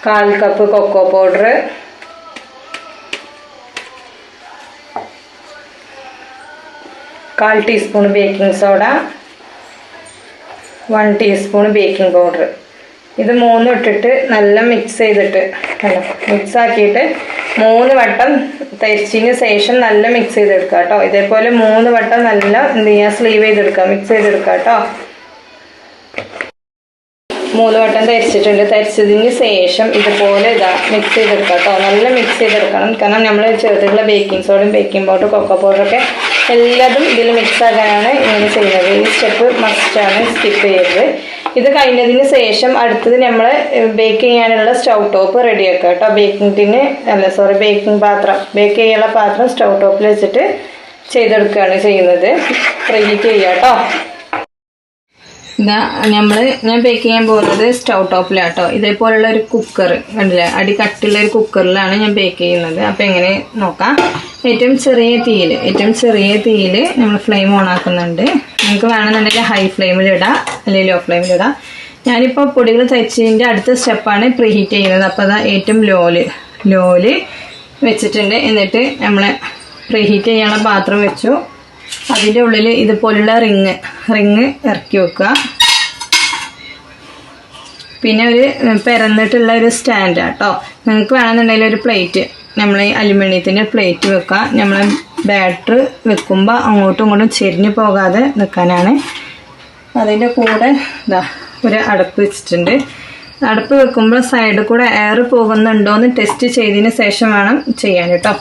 1/4 cup cocoa powder, 1/4 teaspoon baking soda, 1 teaspoon baking powder. ഇത് മൂന്നും ഇട്ടിട്ട് നല്ല മിക്സ് ചെയ്തിട്ട് മിക്സ് ആക്കിയിട്ട് 3 വട്ടം തരിച്ചതിന് ശേഷം നല്ല മിക്സ് ചെയ്തെടുക്കുക കേട്ടോ. ഇതേപോലെ 3 വട്ടം നല്ല എന്ത് ചെയ്യുക, സ്ലീവ് ചെയ്തെടുക്കുക, മിക്സ് ചെയ്തെടുക്കുക കേട്ടോ. 3 വട്ടം തരിച്ചിട്ടുണ്ട്. തരിച്ചതിന് ശേഷം ഇതുപോലെ മിക്സ് ചെയ്തെടുക്കുക കേട്ടോ. നല്ല മിക്സ് ചെയ്തെടുക്കണം. കാരണം നമ്മൾ ചേർത്തിട്ടുള്ള ബേക്കിംഗ് സോഡയും ബേക്കിംഗ് പൗഡർ കൊക്കോ പൗഡറൊക്കെ എല്ലാതും ഇതിൽ മിക്സ് ആക്കാനാണ് ഇങ്ങനെ ചെയ്യുന്നത്. ഈ സ്റ്റെപ്പ് മസ്റ്റാണ്, സ്കിപ്പ് ചെയ്യരുത്. ഇത് കഴിഞ്ഞതിന് ശേഷം അടുത്തത് നമ്മൾ ബേക്ക് ചെയ്യാനുള്ള സ്റ്റൗ ടോപ്പ് റെഡിയാക്കുക കേട്ടോ. ബേക്കിംഗ് പാത്രം, ബേക്ക് ചെയ്യാനുള്ള പാത്രം സ്റ്റൗ ടോപ്പിൽ വെച്ചിട്ട് ചെയ്തെടുക്കുകയാണ് ചെയ്യുന്നത്. പ്രീഹീറ്റ് ചെയ്യുക കേട്ടോ. ഞാൻ ബേക്ക് ചെയ്യാൻ പോകുന്നത് സ്റ്റൗ ടോപ്പിലാട്ടോ. ഇതേപോലുള്ള ഒരു കുക്കർ കണ്ടില്ലേ, അടി കട്ടുള്ള ഒരു കുക്കറിലാണ് ഞാൻ ബേക്ക് ചെയ്യുന്നത്. അപ്പം എങ്ങനെ നോക്കാം. ഏറ്റവും ചെറിയ തീയിൽ നമ്മൾ ഫ്ലെയിം ഓൺ ആക്കുന്നുണ്ട്. നമുക്ക് വേണമെന്നുണ്ടെങ്കിൽ ഹൈ ഫ്ലെയിമിൽ ഇടാം, അല്ലെങ്കിൽ ലോ ഫ്ലെയിമിൽ ഇടാം. ഞാനിപ്പോൾ പൊടികൾ തയ്ച്ചതിൻ്റെ അടുത്ത സ്റ്റെപ്പാണ് പ്രീഹീറ്റ് ചെയ്യുന്നത്. അപ്പോൾ അതാ ഏറ്റവും ലോല് വെച്ചിട്ടുണ്ട്. എന്നിട്ട് നമ്മൾ പ്രീഹീറ്റ് ചെയ്യാനുള്ള പാത്രം വെച്ചു. അതിൻ്റെ ഉള്ളിൽ ഇതുപോലുള്ള റിങ് ഇറക്കി വെക്കുക. പിന്നെ ഒരു പരന്നിട്ടുള്ള ഒരു സ്റ്റാൻഡ് കേട്ടോ. നിങ്ങൾക്ക് വേണമെന്നുണ്ടെങ്കിൽ ഒരു പ്ലേറ്റ്, നമ്മൾ അലുമിനിയത്തിൻ്റെ പ്ലേറ്റ് വെക്കുക. നമ്മൾ ബാറ്റർ വെക്കുമ്പോൾ അങ്ങോട്ടും ഇങ്ങോട്ടും ചെരിഞ്ഞു പോകാതെ നിൽക്കാനാണ്. അതിൻ്റെ കൂടെ ഒരു അടപ്പ് വെച്ചിട്ടുണ്ട്. അടപ്പ് വെക്കുമ്പോൾ സൈഡിൽ കൂടെ എയർ പോകുന്നുണ്ടോ എന്ന് ടെസ്റ്റ് ചെയ്തതിന് ശേഷം വേണം ചെയ്യാൻ കേട്ടോ.